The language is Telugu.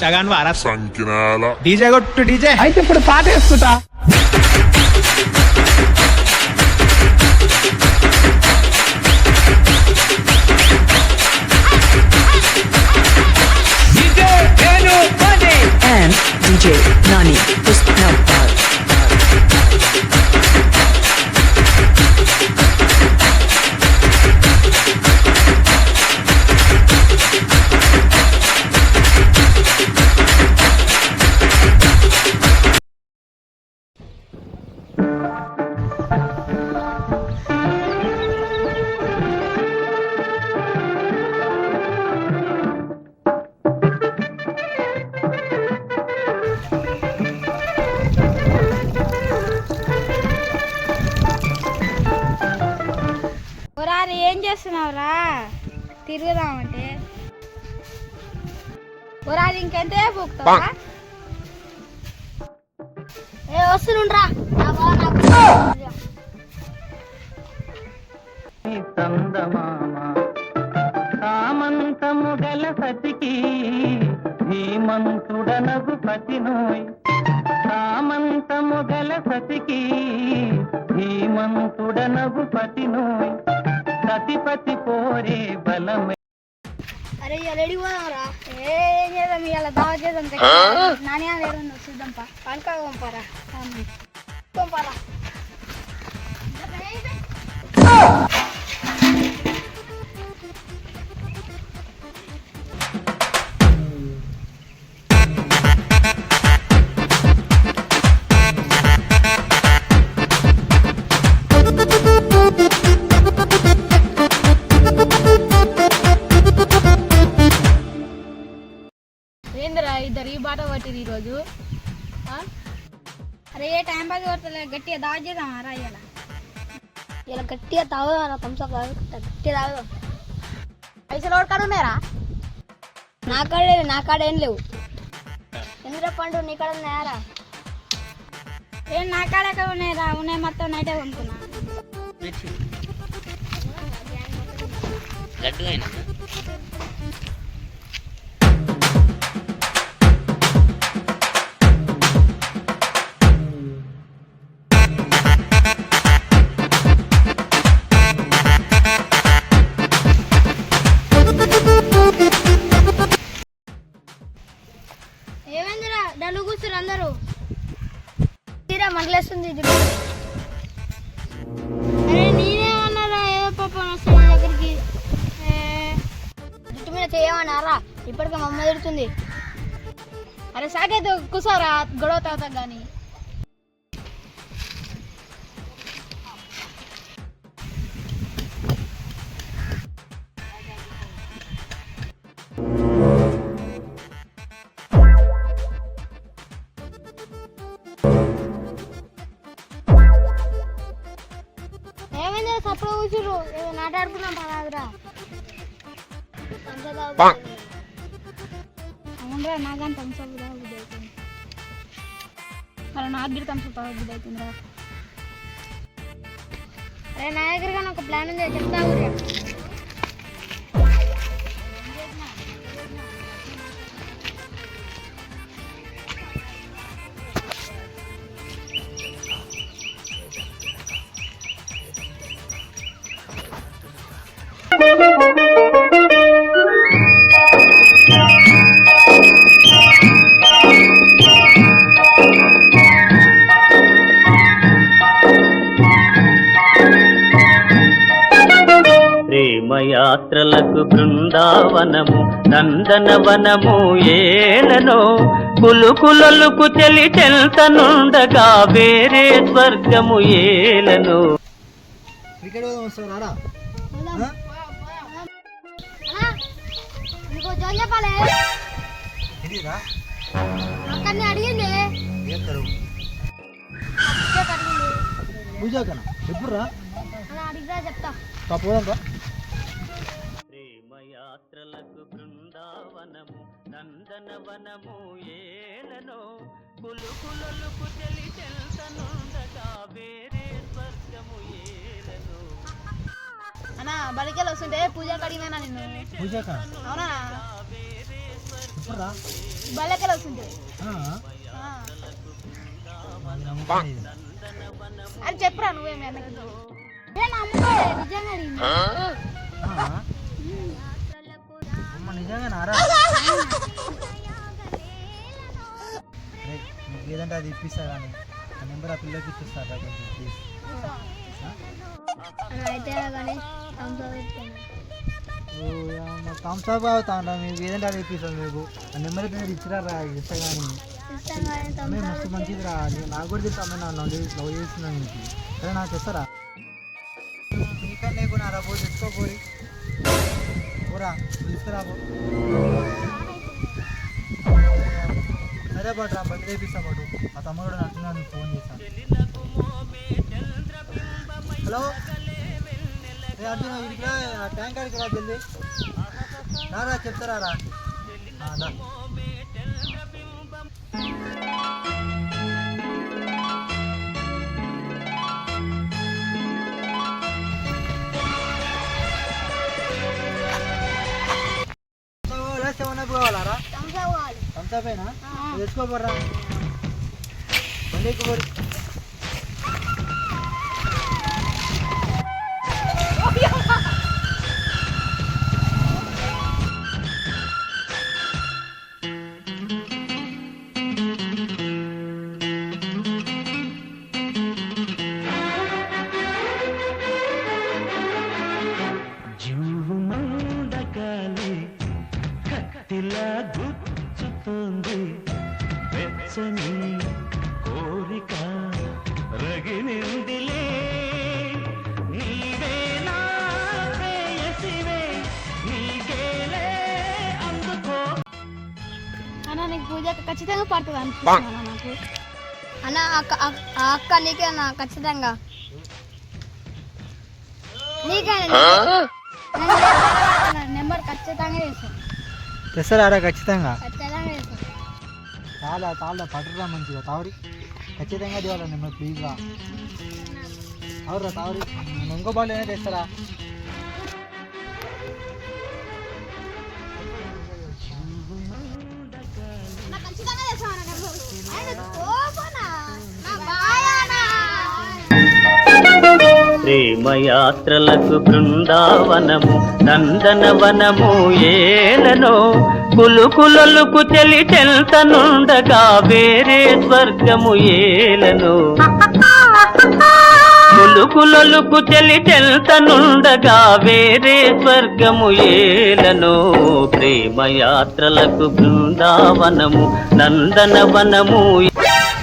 బిచ్చగాన్ వారా సంకినాల డీజే కొట్టు డీజే అయితే ఇప్పుడు పాట వేస్తుతా. And DJ Nani Isnabad. ఒరారి ఏం చేస్తున్నావురా? తిరుగుదామంటే ఒరారి ఇంకెంతే పోతావా? ఏ వస్తుండ్రా సామంతము గల సతికి ధీమంతుడనగు పతినోయ్. సామంతము గల సతికి ధీమంతుడనగు పతినోయ్. సతిపతి పోరే బలమే. అరే రెడీ పోదాంరా. ఏం చేద్దాం ఇవాళ దావా చేద్దాం. నాణ్యా లేరు చూద్దాంపా. పండుగ పంపారా పంపారా. ఏందిరా ఇద్దరు ఈ బాట పట్టిరు ఈరోజు? అరే ఏ టైం పాస్ కొడతలే. గట్టిగా దావా చేద్దాం రా. ఇలా గట్టిగా తాగుదా థమ్స్అప్ గట్టిగా తాగుదాం. పైసలు ఓడకాడు ఉన్నాయరా? నా కాడ ఏం లేవు. ఎందుకు పండు నీ కాడ ఉన్నాయారా? ఏం నా కాడ ఎక్కడ ఉన్నాయరా? ఉన్నాయి మొత్తం నైటే కొనుక్కున్నా. ఏమైందిరా డల్లు కూర్చురు అందరూ? తీరా మగలేస్తుంది. అరే నేనేమన్నారా? ఏదో పాపం వస్తుంది దగ్గరికి. జుట్టు మీద చేయమన్నారా? ఇప్పటికే మా అమ్మ తిడుతుంది. అరే సాకేతో కూర్చోరా గొడవ తాగుతా కానీ. ఏమైంది సప్పుడు కూర్చురు? ఏదో నాటాడుకున్నాం పరాదురా. అవునరా నాకని థమ్స్అప్ తాగుద్ది అవుతుంది. మరి నా దగ్గర థమ్స్అప్ తాగుద్ది అవుతుందిరా. అరే నా దగ్గర కానీ ఒక ప్లాన్ ఉంది చెప్తా ఊరే. ప్రేమయాత్రలకు బృందావనము నందనవనము ఏలనో. కులుకులొలుకు చెలి చెల్తనుండగా వేరే స్వర్గము ఏలనో. చెప్పాలి అక్కడిని అడిగింది. ఎప్పుడురా అడిగిరా చెప్తా. ప్రేమయాత్రలకు బృందావనము నందనవనము ఏలనో. కులుకులొలుకు చెలి చెల్తనుండగా వేరే స్వర్గము ఏలనో. అన్నా బడికెళ్ళి వస్తుంటే పూజ కడిగినా నిన్ను. పూజ అవునా? ఎప్పుడురా బల్లకెళ్ళి వస్తుంది అని చెప్పురా నువ్వేమి అన్నకి నిజంగా నిజంగా నారా నీకు ఏదంటే అది ఇప్పిస్తా కానీ ఆ నెంబర్ ఆ పిల్లకి ఇప్పిస్తా కొంచెం ప్లీజ్ అయితే కానీ థమ్స్అప్ అవుతా ఉంటా మీకు ఏదంటే అది ఇప్పిస్తాను మీకు ఆ నెంబర్ అయితే మీరు ఇచ్చిరా ఇస్తా కానీ మేము మస్తు మంచిది రా నాకు కూడా చెప్తాను నా లవ్ చేస్తున్నాను మీకు సరే నాకు ఇస్తారా నీకన్నా లేకుండా రా పోయి తెచ్చుకోపోయి పోరా తీసుకురా పో సరే బట్ రా బండి తెప్పిస్తా బటు ఆ తమ్ముడు నచ్చిన నీకు ఫోన్ చేస్తాను హలో ఏ అర్జున ఇదికి రా ట్యాంక్ కాడికి రా జల్దీ రా చెప్తారా రా కావాలరా థమ్స్అపేనా తెచ్చుకోబోర్రా బండి ఎక్కుబోరి కత్తిలా గుచ్చుతుంది వెచ్చని కోరిక రగిలిందిలే నీవే నా ప్రేయసివే నీకేలే అందుకో అన్న నీకు పూజ ఖచ్చితంగా పడుతుంది అనిపిస్తున్నా నాకు అన్న ఆ అక్క నీకే అన్న ఖచ్చితంగా నీకే నెంబర్ ఖచ్చితంగా చేస్తాను తెస్తారా ఖచ్చితంగా ఖచ్చితంగా చేస్తాను చాలా పట్టురా మంచిగా తావరి ఖచ్చితంగా దేవాలా నెంబర్ ప్లీజ్గా అవురా తావరి ఇంకో బాల్ ఏమైనా తెస్తారా ఖచ్చితంగా చేస్తాను ప్రేమయాత్రలకు బృందావనము నందనవనము ఏలనో కులుకులొలుకు చెలి చెల్తనుండగా వేరే స్వర్గము ఏలనో కులుకులొలుకు చెలి చెల్తనుండగా వేరే స్వర్గము ఏలనో ప్రేమయాత్రలకు బృందావనము నందనవనము